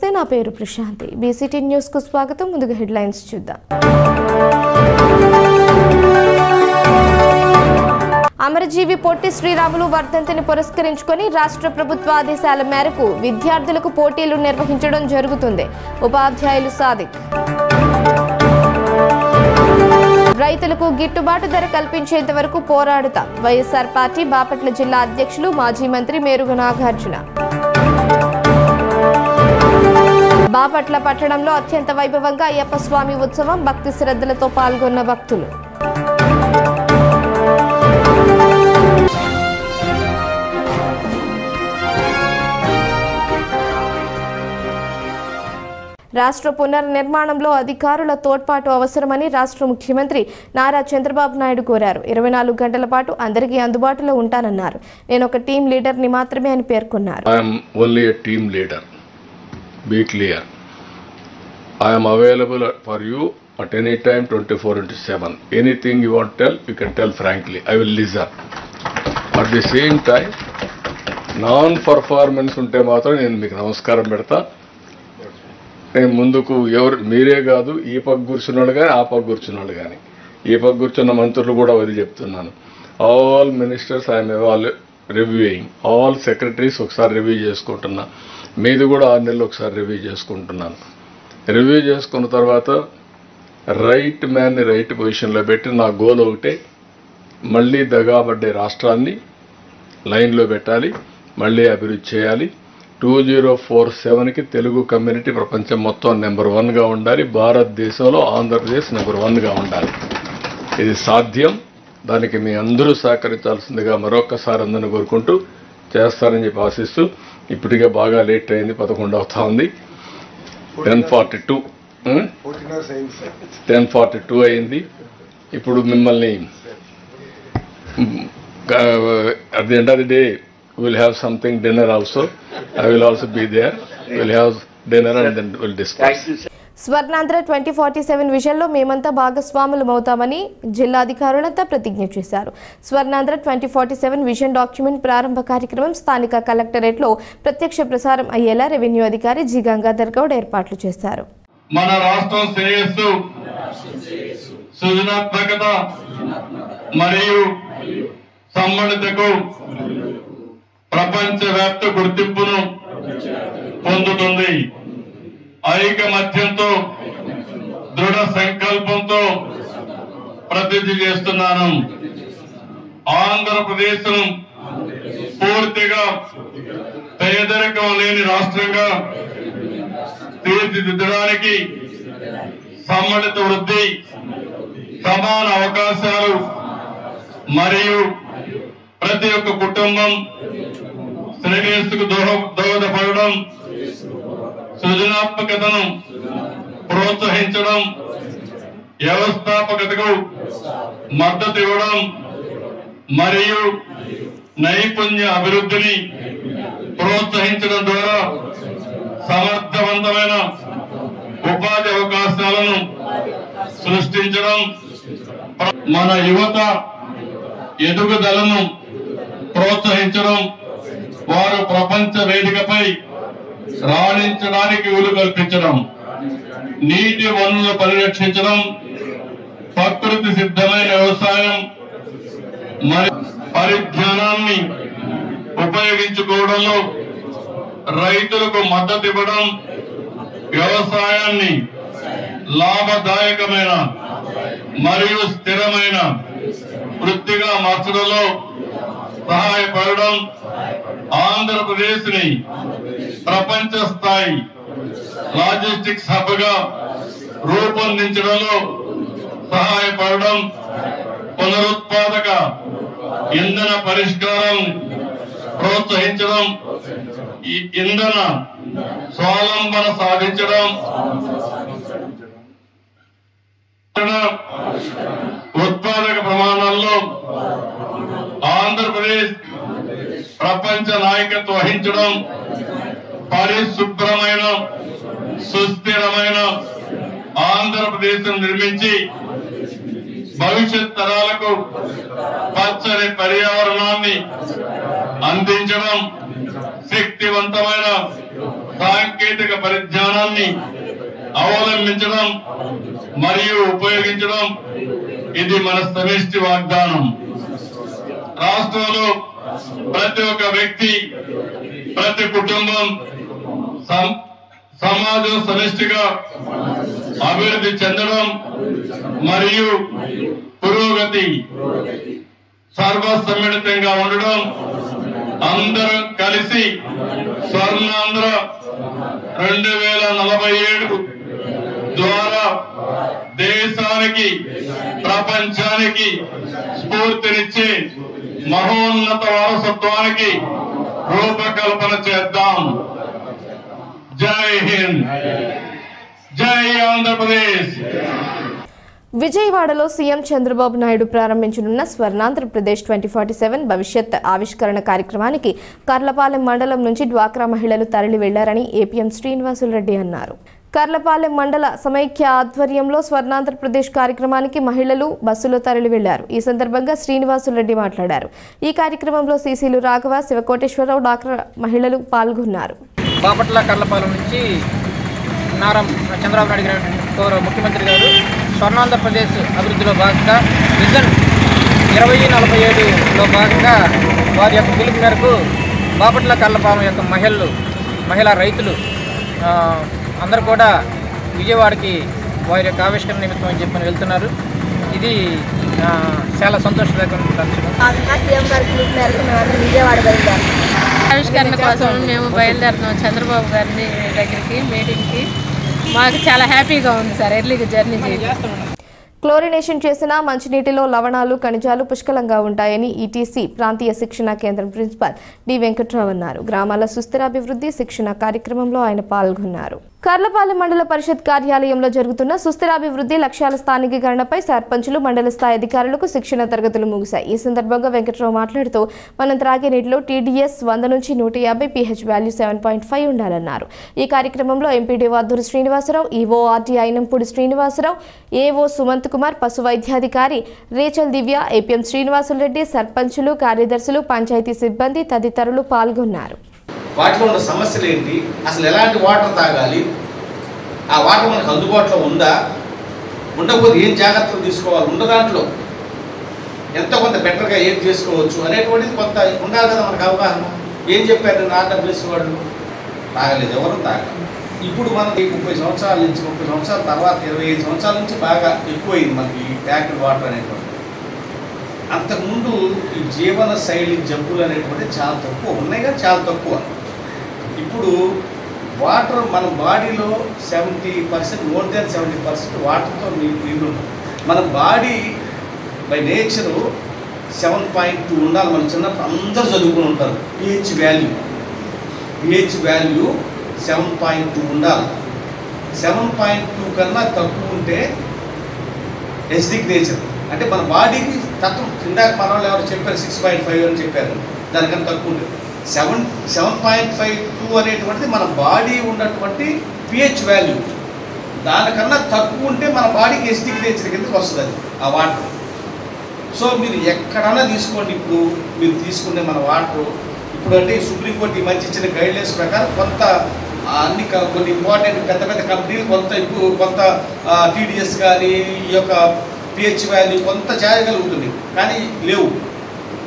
నమస్తే, నా పేరు ప్రశాంతి. బీసీటీ న్యూస్ కు స్వాగతం. ముందుగా హెడ్లైన్స్ చూద్దాం. అమరజీవి పొట్టి శ్రీరాములు వర్ధంతిని పురస్కరించుకొని రాష్ట్ర ప్రభుత్వ ఆదేశాల మేరకు విద్యార్థులకు పోటీలు నిర్వహించడం జరుగుతుంది. ఉపాధ్యాయులు సాదిక్. రైతులకు గిట్టుబాటు ధర కల్పించేంత వరకు పోరాడుతాం. వైఎస్ఆర్ పార్టీ బాపట్ల జిల్లా అధ్యక్షులు మాజీ మంత్రి మేరుగ నాగార్జున. బాపట్ల పట్టణంలో అత్యంత వైభవంగా అయ్యప్ప స్వామి ఉత్సవం. భక్తి శ్రద్ధలతో పాల్గొన్న భక్తులు. రాష్ట్ర పునర్నిర్మాణంలో అధికారుల తోడ్పాటు అవసరమని రాష్ట్ర ముఖ్యమంత్రి నారా చంద్రబాబు నాయుడు కోరారు. 24 గంటల పాటు అందరికీ అందుబాటులో ఉంటానన్నారు. నేను ఒక టీం లీడర్ని మాత్రమే అని పేర్కొన్నారు. I am only a team leader. Be clear. I am available for you at any time 24/7. Anything you want to tell, you can tell frankly. I will listen. At the same time, non-performance ఉంటే మాత్రం నేను మీకు నమస్కారం పెడతా. నేను ముందుకు ఎవరు మీరే కాదు, ఈ పక్క కూర్చున్నాడు కానీ ఆ పక్క కూర్చున్నాడు కానీ ఈ పక్క కూర్చున్న మంత్రులు కూడా అది చెప్తున్నాను. All ministers I'm reviewing, all secretaries ఒకసారి రివ్యూ చేసుకుంటున్నా. మీది కూడా 6 నెలలు ఒకసారి రివ్యూ చేసుకుంటున్నాను. రివ్యూ చేసుకున్న తర్వాత రైట్ మ్యాన్ని రైట్ పొజిషన్లో పెట్టి నా గోల్ ఒకటే, మళ్ళీ దగాబడ్డే రాష్ట్రాన్ని లైన్లో పెట్టాలి, మళ్ళీ అభివృద్ధి చేయాలి. 2047కి తెలుగు కమ్యూనిటీ ప్రపంచం మొత్తం నెంబర్ 1గా ఉండాలి. భారతదేశంలో ఆంధ్రప్రదేశ్ నెంబర్ 1గా ఉండాలి. ఇది సాధ్యం. దానికి మీ అందరూ సహకరించాల్సిందిగా మరొక్కసారి అందరిని కోరుకుంటూ చేస్తారని చెప్పి ఆశిస్తూ, ఇప్పటికే బాగా లేట్ అయింది, 11 అవుతా ఉంది. 10:42 అయింది. ఇప్పుడు మిమ్మల్ని at the end of the day we'll have something dinner also. I will also be there. We'll have dinner and then we'll discuss. Swarnandhra 2047 విజన్లో మేమంతా భాగస్వాములమవుతామని జిల్లా అధికారులంతా ప్రతిజ్ఞ చేశారు. స్వర్ణాంధ్ర 2047 విజన్ డాక్యుమెంట్ ప్రారంభ కార్యక్రమం స్థానిక కలెక్టరేట్లో ప్రత్యక్ష ప్రసారం అయ్యేలా రెవెన్యూ అధికారి జి గంగాధర్ గౌడ్ ఏర్పాట్లు చేశారు. మన రాష్ట్రం శ్రేయస్సు, సృజనాత్మకత మరియు సమ్మళతకు ప్రపంచవ్యాప్త గుర్తింపును పొందుతుంది. ఐకమత్యంతో దృఢ సంకల్పంతో ప్రతిజ్ఞ చేస్తున్నాను. ఆంధ్రప్రదేశ్ పూర్తిగా పేదరికం లేని రాష్ట్రంగా తీర్చిదిద్దడానికి సమ్మళిత వృద్ధి, సమాన అవకాశాలు మరియు ప్రతి ఒక్క కుటుంబం శ్రేయస్సుకు దోహదపడడం, సృజనాత్మకతను ప్రోత్సహించడం, వ్యవస్థాపకతకు మద్దతు ఇవ్వడం మరియు నైపుణ్య అభివృద్ధిని ప్రోత్సహించడం ద్వారా సమర్థవంతమైన ఉపాధి అవకాశాలను సృష్టించడం, మన యువత ఎదుగుదలను ప్రోత్సహించడం, వారు ప్రపంచ వేదికపై రాణించడానికి వీలు కల్పించడం, నీటి వనరులను పరిరక్షించడం, ప్రకృతి సిద్ధమైన వ్యవసాయం మరియు పరిజ్ఞానాన్ని ఉపయోగించుకోవడంలో రైతులకు మద్దతు ఇవ్వడం, వ్యవసాయాన్ని లాభదాయకమైన మరియు స్థిరమైన వృత్తిగా మార్చడంలో సహాయపడడం, ఆంధ్రప్రదేశ్ ని ప్రపంచ స్థాయి లాజిస్టిక్స్ హబ్ గా రూపొందించడంలో సహాయపడడం, పునరుత్పాదక ఇంధన పరిష్కారం ప్రోత్సహించడం, ఈ ఇంధన స్వావలంబన సాధించడం, ఉత్పాదక ప్రమాణాల్లో ఆంధ్రప్రదేశ్ ప్రపంచ నాయకత్వం వహించడం, పరిశుభ్రమైన సుస్థిరమైన ఆంధ్రప్రదేశ్ నిర్మించి భవిష్యత్ తరాలకు పచ్చని పర్యావరణాన్ని అందించడం, శక్తివంతమైన సాంకేతిక పరిజ్ఞానాన్ని అవలంబించడం మరియు ఉపయోగించడం ఇది మన సమిష్టి వాగ్దానం. రాష్ట్రంలో ప్రతి ఒక్క వ్యక్తి, ప్రతి కుటుంబం, సమాజం సమిష్టిగా అభివృద్ధి చెందడం మరియు పురోగతి సర్వసమ్మిళితంగా ఉండడం, అందరం కలిసి స్వర్ణాంధ్ర 2047 ద్వారా దేశానికి, ప్రపంచానికి స్ఫూర్తినిచ్చే మహోన్నత వారసత్వానికి రూపకల్పన చేద్దాం. జై హింద్, జై ఆంధ్రప్రదేశ్. విజయవాడలో సీఎం చంద్రబాబు నాయుడు ప్రారంభించనున్న స్వర్ణాంధ్రప్రదేశ్ 2047 భవిష్యత్ ఆవిష్కరణ కార్యక్రమానికి కర్లపాలెం మండలం నుంచి డ్వాక్రా మహిళలు తరలి వెళ్లారని ఏపీఎం శ్రీనివాసులరెడ్డి అన్నారు. కర్లపాలెం మండల సమైక్య ఆధ్వర్యంలో స్వర్ణాంధ్రప్రదేశ్ కార్యక్రమానికి మహిళలు బస్సులో తరలి వెళ్లారు. ఈ సందర్భంగా శ్రీనివాసులరెడ్డి మాట్లాడారు. ఈ కార్యక్రమంలో సీసీలు రాఘవ, శివకోటేశ్వరరావు, డాక్టర్ మహిళలు పాల్గొన్నారు. బాపట్ల కర్లపాలెం నుంచి నారా చంద్రబాబు నాయుడు గారు ముఖ్యమంత్రి గారు స్వర్ణాంధ్రప్రదేశ్ అభివృద్ధిలో భాగంగా విజన్ 2047లో భాగంగా వారి యొక్క పిలుపు మేరకు బాపట్ల కర్లపాలెం యొక్క మహిళా రైతులు అందరూ కూడా విజయవాడకి వారి యొక్క ఆవిష్కరణ నిమిత్తం అని చెప్పని వెళ్తున్నారు. ఇది చాలా సంతోషదాయకమైన ఆవిష్కరణ కోసం మేము బయలుదేరుతున్నాం చంద్రబాబు గారి దగ్గరికి మీటింగ్కి. మాకు చాలా హ్యాపీగా ఉంది సార్ ఎర్లీగా జర్నీ చేయాలి. క్లోరినేషన్ చేసిన మంచినీటిలో లవణాలు, ఖనిజాలు పుష్కలంగా ఉంటాయని ఈటీసీ ప్రాంతీయ శిక్షణా కేంద్రం ప్రిన్సిపాల్ డి వెంకట్రావు అన్నారు. గ్రామాల సుస్థిరాభివృద్ధి శిక్షణ కార్యక్రమంలో ఆయన పాల్గొన్నారు. కర్లపాలెం మండల పరిషత్ కార్యాలయంలో జరుగుతున్న సుస్థిరాభివృద్ధి లక్ష్యాల స్థానికీకరణపై సర్పంచులు, మండల స్థాయి అధికారులకు శిక్షణ తరగతులు ముగిశాయి. ఈ సందర్భంగా వెంకట్రావు మాట్లాడుతూ మనం త్రాగే నీటిలో టీడీఎస్ 100 నుంచి 150, పీహెచ్ వాల్యూ 7.5 ఉండాలన్నారు. ఈ కార్యక్రమంలో MPDO Adduri Srinivasarao, EO RT Ayinampudi Srinivasarao, AO Sumanth Kumar, పశు వైద్యాధికారి రేచల్ దివ్య, ఏపీఎం శ్రీనివాసులరెడ్డి, సర్పంచులు, కార్యదర్శులు, పంచాయతీ సిబ్బంది తదితరులు పాల్గొన్నారు. వాటిలో ఉన్న సమస్యలు ఏంటి, అసలు ఎలాంటి వాటర్ తాగాలి, ఆ వాటర్ మనకు అందుబాటులో ఉందా, ఉండకపోతే ఏం జాగ్రత్తలు తీసుకోవాలి, ఉన్న దాంట్లో ఎంతో కొంత బెటర్గా ఏం చేసుకోవచ్చు అనేటువంటిది కొంత ఉండాలి కదా మనకు అవగాహన. ఏం చెప్పారు ఆర్డబ్ల్యూఎస్ వాళ్ళు? తాగలేదు, ఎవరు తాగలేదు. ఇప్పుడు మనకి 30 సంవత్సరాల నుంచి 30 సంవత్సరాల తర్వాత 25 సంవత్సరాల నుంచి బాగా ఎక్కువైంది మనకి ఈ ట్యాక్డ్ వాటర్ అనేటువంటి. అంతకుముందు ఈ జీవన శైలి జబ్బులు అనేటువంటి చాలా తక్కువ ఉన్నాయి, కానీ చాలా తక్కువ. ఇప్పుడు వాటర్ మన బాడీలో 70%, మోర్ దాన్ 70% వాటర్తో నీళ్ళు ఉంటుంది. మన బాడీ బై నేచరు 7.2 ఉండాలి. మనం చిన్నప్పుడు అందరూ చదువుకుని ఉంటారు. పిహెచ్ వాల్యూ 7.2 ఉండాలి. 7.2 కన్నా తక్కువ ఉంటే ఎసిడిక్ నేచర్, అంటే మన బాడీకి తత్వం. ఇందాక మన వాళ్ళు ఎవరు చెప్పారు 6.5 అని చెప్పారు, దానికన్నా తక్కువ ఉంటుంది. 7.52 అనేటువంటిది మన బాడీ ఉన్నటువంటి పిహెచ్ వాల్యూ. దానికన్నా తక్కువ ఉంటే మన బాడీకి ఎసిడిక్ నేచర్ కిందకి వస్తుంది అది ఆ వాటర్. సో మీరు ఎక్కడన్నా తీసుకోండి, ఇప్పుడు మీరు తీసుకునే మన వాటర్ ఇప్పుడు అంటే సుప్రీంకోర్టు ఈ మధ్య ఇచ్చిన గైడ్లైన్స్ ప్రకారం కొంత అన్ని కొన్ని ఇంపార్టెంట్ పెద్ద పెద్ద కంపెనీలు కొంత టీడీఎస్ కానీ ఈ యొక్క పిహెచ్ వాల్యూ కొంత చేయగలుగుతుంది, కానీ లేవు.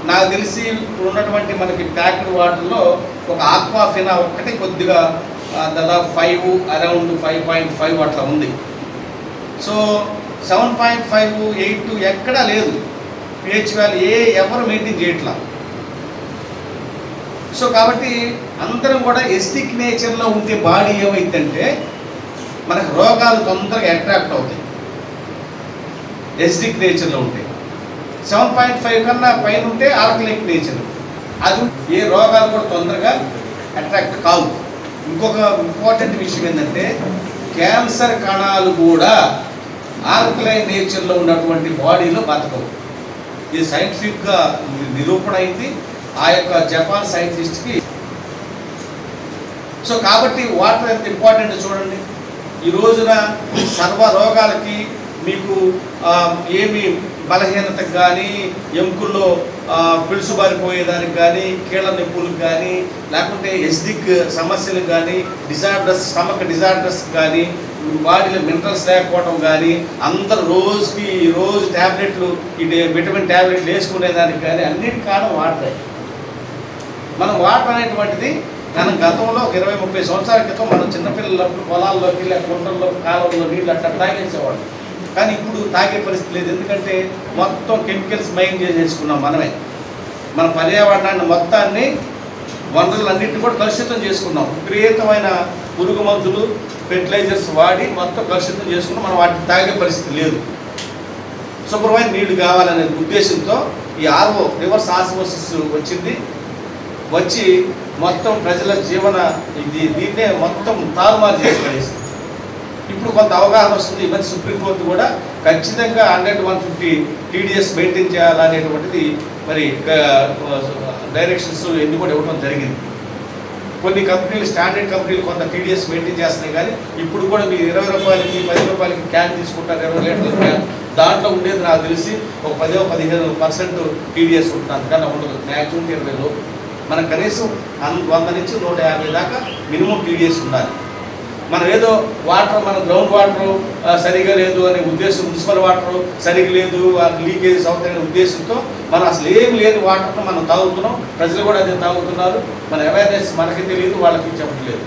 నాకు తెలిసి ఇప్పుడు ఉన్నటువంటి మనకి ప్యాక్డ్ వాటర్లో ఒక ఆక్వాఫినా ఒక్కటే కొద్దిగా దాదాపు 5, అరౌండ్ 5.5 అట్లా ఉంది. సో 7.5, 8 ఎక్కడా లేదు పిహెచ్ వాల్యూ. ఎవరు మెయింటైన్ చేయట్లా. సో కాబట్టి అందరం కూడా ఎసిడిక్ నేచర్లో ఉంటే బాడీ ఏమైందంటే మనకు రోగాలు తొందరగా అట్రాక్ట్ అవుతాయి. ఎసిడిక్ నేచర్లో ఉంటాయి. 7.5 కన్నా పైన ఉంటే ఆల్కలిక్ నేచర్, అది ఏ రోగాలు కూడా తొందరగా అట్రాక్ట్ కావు. ఇంకొక ఇంపార్టెంట్ విషయం ఏంటంటే క్యాన్సర్ కణాలు కూడా ఆల్కలైన్ నేచర్లో ఉన్నటువంటి బాడీలో బతకవు. ఇది సైంటిఫిక్గా నిరూపణ అయింది ఆ యొక్క జపాన్ సైంటిస్ట్కి. సో కాబట్టి వాటర్ ఎంత ఇంపార్టెంట్ చూడండి. ఈ రోజున సర్వ రోగాలకి మీకు ఏమి బలహీనతకు కానీ, ఎముకల్లో పిలుసుబారిపోయేదానికి కానీ, కీళ్ళ నొప్పులకు కానీ, లేకుంటే ఎసిడిక్ సమస్యలకు కానీ, డిజార్డర్స్ స్టమక్ డిజార్డర్స్ కానీ, బాడీలో మినరల్స్ లేకపోవడం కానీ, అందరూ రోజు ట్యాబ్లెట్లు విటమిన్ ట్యాబ్లెట్లు వేసుకునేదానికి కానీ అన్నిటికీ కారణం వాటర్. మనం వాటర్ అనేటువంటిది మనం గతంలో 20-30 సంవత్సరాల క్రితం మనం చిన్నపిల్లలప్పుడు పొలాల్లోకి కుంటల్లో కాలువల్లో నీళ్ళు అట్లా తాగేసేవాళ్ళం. కానీ ఇప్పుడు తాగే పరిస్థితి లేదు. ఎందుకంటే మొత్తం కెమికల్స్ మైన్ చేసేసుకున్నాం మనమే. మన పర్యావరణాన్ని మొత్తాన్ని వనరులన్నింటినీ కూడా కలుషితం చేసుకున్నాం. విపరీతమైన పురుగు మందులు, ఫెర్టిలైజర్స్ వాడి మొత్తం కలుషితం చేసుకున్నాం. మనం వాటిని తాగే పరిస్థితి లేదు. శుభ్రమైన నీళ్లు కావాలనే ఉద్దేశంతో ఈ ఆర్ఓ రివర్స్ ఆస్మోసిస్ వచ్చి మొత్తం ప్రజల జీవన దీన్నే మొత్తం తారుమారు చేసి పడేసింది. ఇప్పుడు కొంత అవగాహన వస్తుంది. ఈ మధ్య సుప్రీంకోర్టు కూడా ఖచ్చితంగా 100-150 TDS మెయింటైన్ చేయాలనేటువంటిది మరి డైరెక్షన్స్ ఎన్ని కూడా ఇవ్వడం జరిగింది. కొన్ని కంపెనీలు, స్టాండర్డ్ కంపెనీలు కొంత TDS మెయింటైన్ చేస్తున్నాయి. కానీ ఇప్పుడు కూడా మీరు 20 రూపాయలకి 10 రూపాయలకి క్యాన్ తీసుకుంటారు, 20 లీటర్ల క్యాన్. దాంట్లో ఉండేది నాకు తెలిసి ఒక 10-15% TDS ఉంటుంది. అందుకన్నా ఉండదు. మ్యాక్సిమం 20 లోపు. మనకు కనీసం 100 నుంచి 150 దాకా మినిమం TDS ఉండాలి. మనం ఏదో వాటర్, మన గ్రౌండ్ వాటర్ సరిగా లేదు అనే ఉద్దేశం, మున్సిపల్ వాటర్ సరిగా లేదు, లీకేజెస్ అవుతాయనే ఉద్దేశంతో మనం అసలు ఏం లేని వాటర్ను మనం తాగుతున్నాం. ప్రజలు కూడా అదే తాగుతున్నారు. మన అవేర్నెస్ మనకి తెలియదు, వాళ్ళకి చెప్పట్లేదు.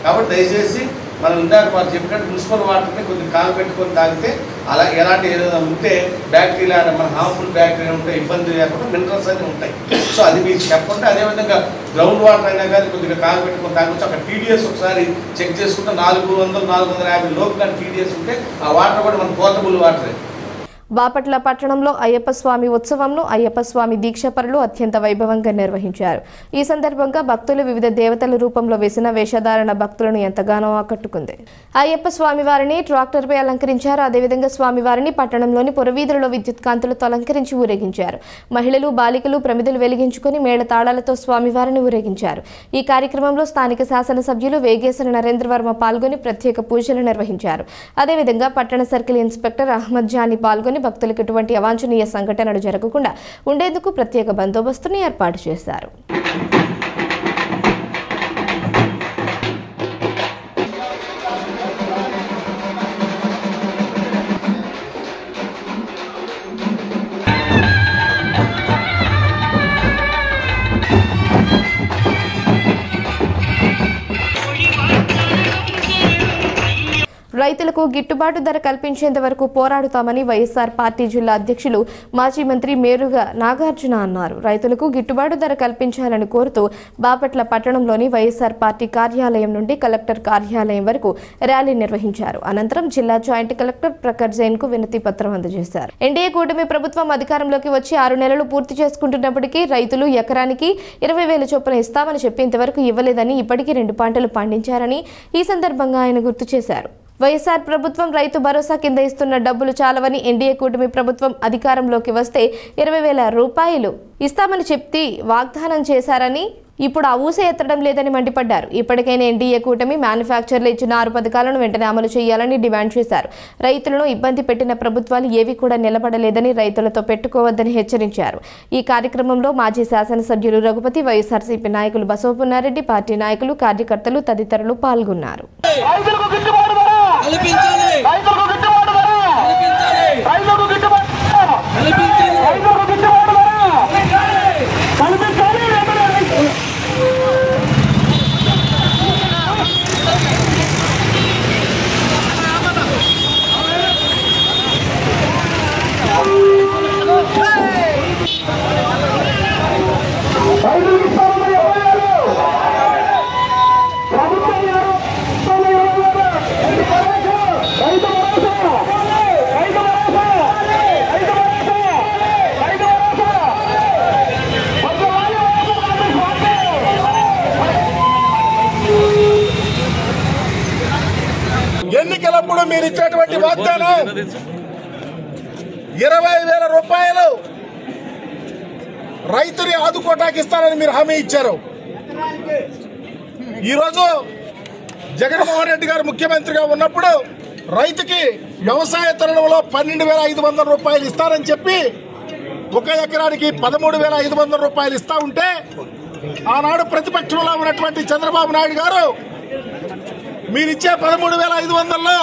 కాబట్టి దయచేసి మనం ఇందాక వారు చెప్పినట్టు మున్సిపల్ వాటర్ని కొద్దిగా కాగబెట్టుకొని తాగితే అలా ఎలాంటి ఏదైనా ఉంటే బ్యాక్టీరియా, మన హార్మ్ఫుల్ బ్యాక్టీరియా ఉంటే ఇబ్బంది లేకుండా మినరల్స్ అన్నీ ఉంటాయి. సో అది మీకు చెప్పండి. అదేవిధంగా గ్రౌండ్ వాటర్ అయినా కానీ కొద్దిగా కాగబెట్టుకొని తాగొచ్చు. అక్కడ TDS ఒకసారి చెక్ చేసుకుంటే 400-450 లోపు కానీ TDS ఉంటే ఆ వాటర్ కూడా మన పోర్టబుల్ వాటరే. బాపట్ల పట్టణంలో అయ్యప్ప స్వామి ఉత్సవంను అయ్యప్ప స్వామి దీక్షపరులు అత్యంత వైభవంగా నిర్వహించారు. ఈ సందర్భంగా భక్తులు వివిధ దేవతల రూపంలో వేసిన వేషధారణ భక్తులను ఎంతగానో ఆకట్టుకుంది. అయ్యప్ప స్వామి వారిని ట్రాక్టర్పై అలంకరించారు. అదేవిధంగా స్వామివారిని పట్టణంలోని పురవీధులలో విద్యుత్ కాంతులతో అలంకరించి ఊరేగించారు. మహిళలు, బాలికలు ప్రమిదలు వెలిగించుకుని మేళ తాళాలతో స్వామివారిని ఊరేగించారు. ఈ కార్యక్రమంలో స్థానిక శాసనసభ్యులు వేగేశ్వర నరేంద్రవర్మ పాల్గొని ప్రత్యేక పూజలు నిర్వహించారు. అదేవిధంగా పట్టణ సర్కిల్ ఇన్స్పెక్టర్ అహ్మద్ జానీ పాల్గొని భక్తులకు ఎటువంటి అవాంఛనీయ సంఘటనలు జరగకుండా ఉండేందుకు ప్రత్యేక బందోబస్తును ఏర్పాటు చేశారు. రైతులకు గిట్టుబాటు ధర కల్పించేంత వరకు పోరాడుతామని వైఎస్ఆర్ పార్టీ జిల్లా అధ్యక్షులు మాజీ మంత్రి మేరుగా నాగార్జున అన్నారు. రైతులకు గిట్టుబాటు ధర కల్పించాలని కోరుతూ బాపట్ల పట్టణంలోని వైఎస్ఆర్ పార్టీ కార్యాలయం నుండి కలెక్టర్ కార్యాలయం వరకు ర్యాలీ నిర్వహించారు. అనంతరం జిల్లా జాయింట్ కలెక్టర్ ప్రఖర్ జైన్ కు వినతి పత్రం అందజేశారు. ఎన్డీఏ కూటమి ప్రభుత్వం అధికారంలోకి వచ్చి 6 నెలలు పూర్తి చేసుకుంటున్నప్పటికీ రైతులు ఎకరానికి 20,000 చొప్పున ఇస్తామని చెప్పి ఇంతవరకు ఇవ్వలేదని, ఇప్పటికీ 2 పంటలు పండించారని ఈ సందర్భంగా ఆయన గుర్తు చేశారు. వైఎస్ఆర్ ప్రభుత్వం రైతు భరోసా కింద ఇస్తున్న డబ్బులు చాలవని, ఎన్డీఏ కూటమి ప్రభుత్వం అధికారంలోకి వస్తే 20,000 రూపాయలు ఇస్తామని చెప్పి వాగ్దానం చేశారని, ఇప్పుడు ఆ ఊసే ఎత్తడం లేదని మండిపడ్డారు. ఇప్పటికైనా ఎన్డీఏ కూటమి మ్యానుఫ్యాక్చర్లు ఇచ్చిన 6 పథకాలను వెంటనే అమలు చేయాలని డిమాండ్ చేశారు. రైతులను ఇబ్బంది పెట్టిన ప్రభుత్వాలు ఏవి కూడా నిలబడలేదని, రైతులతో పెట్టుకోవద్దని హెచ్చరించారు. ఈ కార్యక్రమంలో మాజీ శాసనసభ్యులు రఘుపతి, వైఎస్ఆర్సీపీ నాయకులు బసవపున్నారెడ్డి, పార్టీ నాయకులు, కార్యకర్తలు తదితరులు పాల్గొన్నారు. ఎన్నికలప్పుడు మీరు ఇచ్చేటువంటి వాగ్దానం 20,000 రూపాయలు రైతుని ఆదుకోటానికి ఇస్తానని మీరు హామీ ఇచ్చారు. ఈరోజు జగన్మోహన్ రెడ్డి గారు ముఖ్యమంత్రిగా ఉన్నప్పుడు రైతుకి వ్యవసాయ తరుణంలో 12,500 రూపాయలు ఇస్తారని చెప్పి 1 ఎకరానికి 13,500 రూపాయలు ఇస్తా ఉంటే ఆనాడు ప్రతిపక్షంలో ఉన్నటువంటి చంద్రబాబు నాయుడు గారు మీరిచ్చే 13,500లో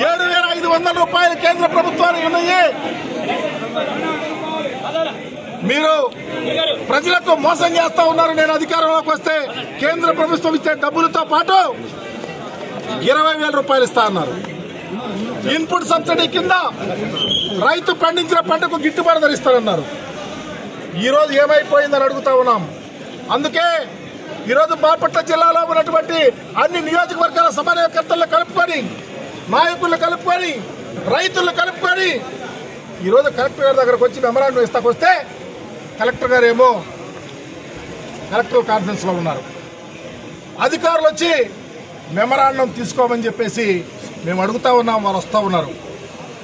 7,500 రూపాయలు కేంద్ర ప్రభుత్వానికి ఉన్నాయి. మీరు ప్రజలకు మోసం చేస్తా ఉన్నారు. నేను అధికారంలోకి వస్తే కేంద్ర ప్రభుత్వం ఇచ్చే డబ్బులతో పాటు 20,000 రూపాయలు ఇస్తా అన్నారు. ఇన్పుట్ సబ్సిడీ కింద రైతు పండించిన పంటకు గిట్టుబాటు ధర ఇస్తారన్నారు. ఈరోజు ఏమైపోయిందని అడుగుతా ఉన్నాం. అందుకే ఈరోజు బాపట్ల జిల్లాలో ఉన్నటువంటి అన్ని నియోజకవర్గాల సమన్వయకర్తలను కలుపుకొని, నాయకులను కలుపుకొని, రైతులను కలుపుకొని ఈరోజు కలెక్టర్ గారి దగ్గరకు వచ్చి మెమరాండం ఇస్తాకొస్తే కలెక్టర్ గారు ఏమో కలెక్టర్ కాన్ఫరెన్స్ లో ఉన్నారు. అధికారులు వచ్చి మెమరాండం తీసుకోమని చెప్పేసి మేము అడుగుతా ఉన్నాం. వారు వస్తూ ఉన్నారు.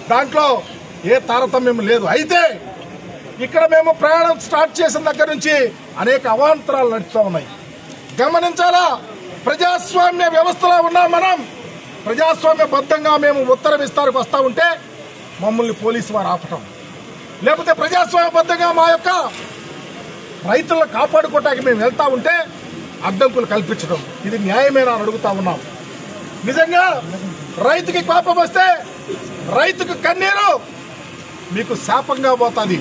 దాంట్లో ఏ తారతమ్యం లేదు. అయితే ఇక్కడ మేము ప్రయాణం స్టార్ట్ చేసిన దగ్గర నుంచి అనేక అవాంతరాలు నడుస్తూ ఉన్నాయి. గమనించాలా, ప్రజాస్వామ్య వ్యవస్థలో ఉన్నాం మనం. ప్రజాస్వామ్యబద్ధంగా మేము ఉత్తరం ఇస్తానికి వస్తూ ఉంటే మమ్మల్ని పోలీసు వారు ఆపటం, లేకపోతే ప్రజాస్వామ్యబద్ధంగా మా యొక్క రైతులను కాపాడుకోవటానికి మేము వెళ్తా ఉంటే అడ్డంకులు కల్పించడం, ఇది న్యాయమేనా అని అడుగుతా ఉన్నాం. నిజంగా రైతుకి కోపం వస్తే రైతుకు కన్నీరు మీకు శాపంగా పోతుంది.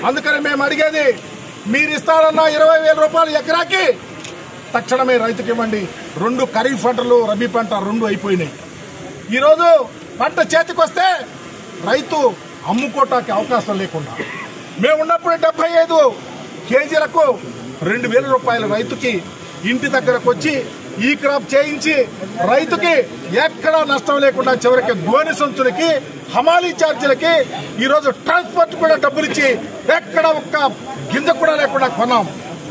అందుకని మేము అడిగేది, మీరు ఇస్తారన్న 20,000 రూపాయలు ఎకరాకి తక్షణమే రైతుకి ఇవ్వండి. 2 ఖరీఫ్ పంటలు, రబీ పంట 2 అయిపోయినాయి. ఈరోజు పంట చేతికి వస్తే రైతు అమ్ముకోవటానికి అవకాశం లేకుండా మేము ఉన్నప్పుడు 75 కేజీలకు 2,000 రూపాయలు రైతుకి ఇంటి దగ్గరకు వచ్చి ఈ క్రాప్ చేయించి రైతుకి ఎక్కడా నష్టం లేకుండా చివరికి గోనె సంచులకి, హమాలీ ఛార్జీలకి, ఈరోజు ట్రాన్స్పోర్ట్ కూడా డబ్బులు ఇచ్చి ఎక్కడ ఒక్క గింజ కూడా లేకుండా కొన్నాం.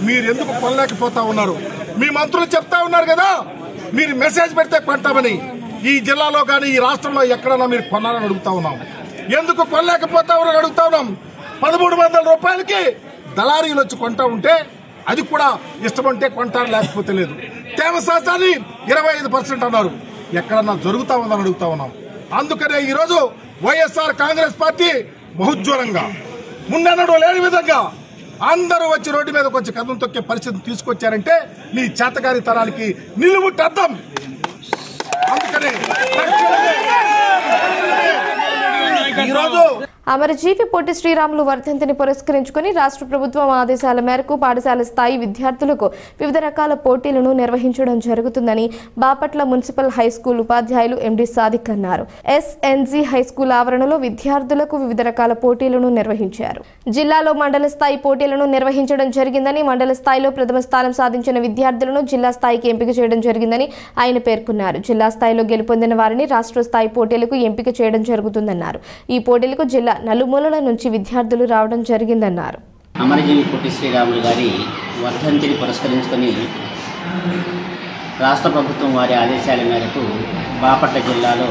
మీరు ఎందుకు కొనలేకపోతా ఉన్నారు? మీ మంత్రులు చెప్తా ఉన్నారు కదా, మీరు మెసేజ్ పెడితే కొంటామని. ఈ జిల్లాలో కానీ ఈ రాష్ట్రంలో ఎక్కడన్నా మీరు కొన్నారని అడుగుతా ఉన్నాం. ఎందుకు కొనలేకపోతా ఉన్నారని అడుగుతా ఉన్నాం. 1,300 రూపాయలకి దళారీలు వచ్చి కొంటా ఉంటే అది కూడా ఇష్టమంటే కొంటారు, లేకపోతే లేదు. తేమ శాతాన్ని 25% అన్నారు. ఎక్కడన్నా జరుగుతా ఉందని అడుగుతా ఉన్నాం. అందుకనే ఈరోజు వైఎస్ఆర్ కాంగ్రెస్ పార్టీ బహుజ్వరంగా ముందన్నడు లేని విధంగా అందరూ వచ్చి రోడ్డు మీదకి వచ్చి కథం తొక్కే పరిస్థితిని తీసుకొచ్చారంటే మీ చేతకారి తరానికి నిలువుటద్దం. అందుకనే ఈరోజు అమరజీవి పొట్టి శ్రీరాములు వర్ధంతిని పురస్కరించుకుని రాష్ట్ర ప్రభుత్వం ఆదేశాల మేరకు పాఠశాల స్థాయి విద్యార్థులకు వివిధ రకాల పోటీలను నిర్వహించడం జరుగుతుందని బాపట్ల మున్సిపల్ హైస్కూల్ ఉపాధ్యాయులు ఎండి సాదిక్ అన్నారు. ఎస్ఎన్జి హైస్కూల్ ఆవరణలో విద్యార్థులకు వివిధ రకాల పోటీలను నిర్వహించారు. జిల్లాలో మండల స్థాయి పోటీలను నిర్వహించడం జరిగిందని, మండల స్థాయిలో ప్రథమ స్థానం సాధించిన విద్యార్థులను జిల్లా స్థాయికి ఎంపిక చేయడం జరిగిందని ఆయన పేర్కొన్నారు. జిల్లా స్థాయిలో గెలుపొందిన వారిని రాష్ట్ర స్థాయి పోటీలకు ఎంపిక చేయడం జరుగుతుందన్నారు. ఈ పోటీలకు జిల్లా నలుమూలల నుంచి విద్యార్థులు రావడం జరిగిందన్నారు. అమరజీవి పొట్టి శ్రీరాములు గారి వర్ధంతిని పురస్కరించుకొని రాష్ట్ర ప్రభుత్వం వారి ఆదేశాల మేరకు బాపట్ల జిల్లాలో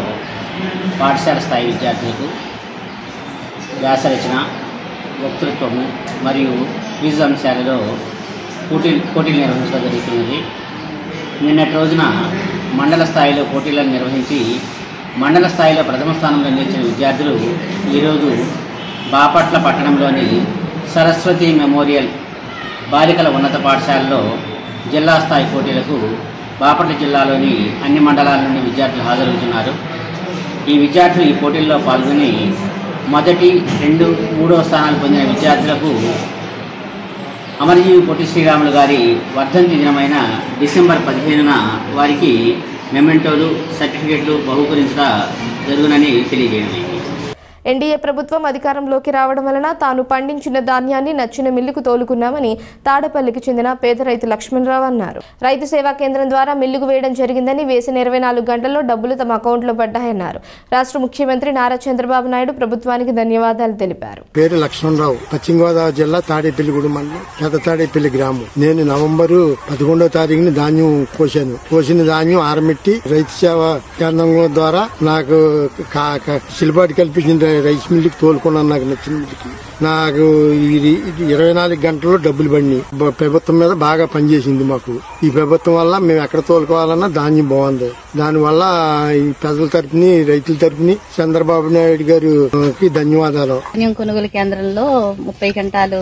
పాఠశాల స్థాయి విద్యార్థులకు వ్యాసరచన, వక్తృత్వము మరియు క్విజ్ అంశాలలో పోటీలు నిర్వహించడం జరుగుతున్నది. నిన్నటి రోజున మండల స్థాయిలో పోటీలను నిర్వహించి మండల స్థాయిలో ప్రథమ స్థానంలో నిలిచిన విద్యార్థులు ఈరోజు బాపట్ల పట్టణంలోని సరస్వతి మెమోరియల్ బాలికల ఉన్నత పాఠశాలలో జిల్లా స్థాయి పోటీలకు బాపట్ల జిల్లాలోని అన్ని మండలాల నుండి విద్యార్థులు హాజరవుతున్నారు. ఈ విద్యార్థులు ఈ పోటీల్లో పాల్గొని 1, 2, 3వ స్థానాలు పొందిన విద్యార్థులకు అమరజీవి పొట్టి శ్రీరాములు గారి వర్ధంతి దినమైన డిసెంబర్ 15న వారికి మెమెంటోలు, సర్టిఫికెట్లు బహూకరించడం జరుగునని తెలియజేయండి. ఎన్డీఏ ప్రభుత్వం అధికారంలోకి రావడం వలన తాను పండించిన ధాన్యాన్ని నచ్చిన మిల్లుకు తోలుకున్నామని తాడపల్లికి చెందిన పేద రైతు లక్ష్మణరావు అన్నారు. రైతు సేవా కేంద్రం ద్వారా మిల్లుకు వేయడం జరిగిందని, వేసిన 24 గంటల్లో డబ్బులు తమ అకౌంట్లో పడ్డాయన్నారు. రాష్ట్ర ముఖ్యమంత్రి నారా చంద్రబాబు నాయుడు ప్రభుత్వానికి ధన్యవాదాలు తెలిపారు. పేరు లక్ష్మణరావు, పశ్చిమ గోదావరి జిల్లా తాడేపల్లిగూడెం మండలం పెద్ద తాడేపల్లి గ్రామం. నేను నవంబరు 11వ తారీఖున ధాన్యం కోసిన ధాన్యం ఆరమెట్టి రైతు సేవా కేంద్రం ద్వారా నాకు శిల్పాటి కల్పించిన రైస్ మిల్లుకి తోలుకున్నాను. నాకు నచ్చిన మిల్లుకి నాకు 24 గంటల్లో డబ్బులు పడినాయి. ప్రభుత్వం మీద బాగా పనిచేసింది మాకు. ఈ ప్రభుత్వం వల్ల మేము ఎక్కడ తోలుకోవాలన్నా ధాన్యం బాగుంది. దానివల్ల ఈ ప్రజల తరపుని రైతుల తరపుని చంద్రబాబు నాయుడు గారికి ధన్యవాదాలు. ధాన్యం కొనుగోలు కేంద్రంలో 30 గంటలు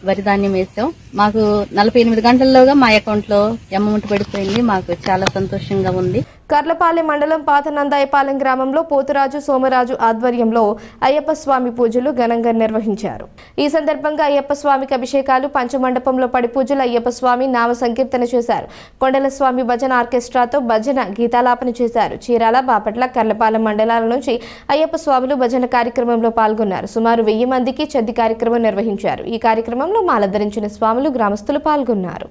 వరి ధాన్యం వేసాం. మాకు 48 గంటల్లోగా మా అకౌంట్ లో అమౌంట్ పడిపోయింది. మాకు చాలా సంతోషంగా ఉంది. కర్లపాలెం మండలం పాతనందాయపాలెం గ్రామంలో పోతురాజు సోమరాజు ఆధ్వర్యంలో అయ్యప్ప స్వామి పూజలు ఘనంగా నిర్వహించారు. ఈ సందర్భంగా అయ్యప్ప స్వామికి అభిషేకాలు, పంచమండపంలో పడి పూజలు, అయ్యప్ప స్వామి నామ సంకీర్తన చేశారు. కొండల స్వామి భజన ఆర్కెస్ట్రాతో భజన గీతాలాపన చేశారు. చీరాల, బాపట్ల, కర్లపాలెం మండలాల నుంచి అయ్యప్ప స్వాములు భజన కార్యక్రమంలో పాల్గొన్నారు. సుమారు 1000 మందికి చద్ది కార్యక్రమం నిర్వహించారు. ఈ కార్యక్రమంలో మాల ధరించిన స్వాములు, గ్రామస్తులు పాల్గొన్నారు.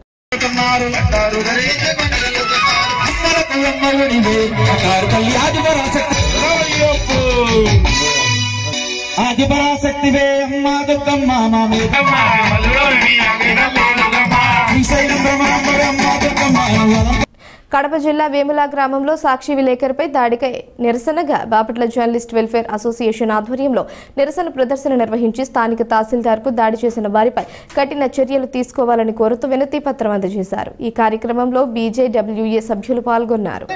కడప జిల్లా వేముల గ్రామంలో సాక్షి విలేకరిపై దాడికై నిరసనగా బాపట్ల జర్నలిస్ట్ వెల్ఫేర్ అసోసియేషన్ ఆధ్వర్యంలో నిరసన ప్రదర్శన నిర్వహించి స్థానిక తహసీల్దార్కు దాడి చేసిన వారిపై కఠిన చర్యలు తీసుకోవాలని కోరుతూ వినతి పత్రం అందజేశారు. ఈ కార్యక్రమంలో బీజేడబ్ల్యూఏ సభ్యులు పాల్గొన్నారు.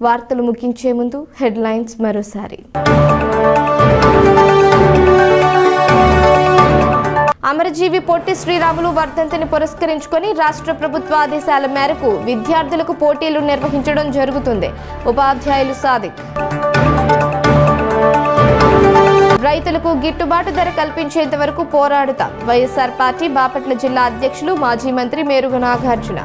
వార్తలు ముగించే ముందు హెడ్లైన్స్ మరోసారి. అమరజీవి పొట్టి శ్రీరాములు వర్ధంతిని పురస్కరించుకొని రాష్ట్ర ప్రభుత్వ ఆదేశాల మేరకు విద్యార్థులకు పోటీలు నిర్వహించడం జరుగుతుంది. ఉపాధ్యాయులు సాదిక్. రైతులకు గిట్టుబాటు ధర కల్పించేంత వరకు పోరాడుతాం. వైఎస్ఆర్ పార్టీ బాపట్ల జిల్లా అధ్యక్షులు మాజీ మంత్రి మేరుగ నాగార్జున.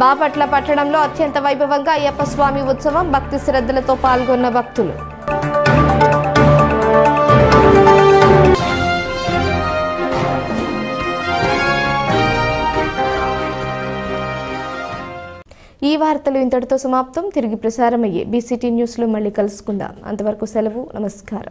బాపట్ల పట్టణంలో అత్యంత వైభవంగా అయ్యప్ప స్వామి ఉత్సవం, భక్తి శ్రద్ధలతో పాల్గొన్న భక్తులు. ఈ వార్తలు ఇంతటితో సమాప్తం. తిరిగి ప్రసారమయ్యే బీసీటీ న్యూస్లో మళ్ళీ కలుసుకుందాం. అంతవరకు సెలవు. నమస్కారం.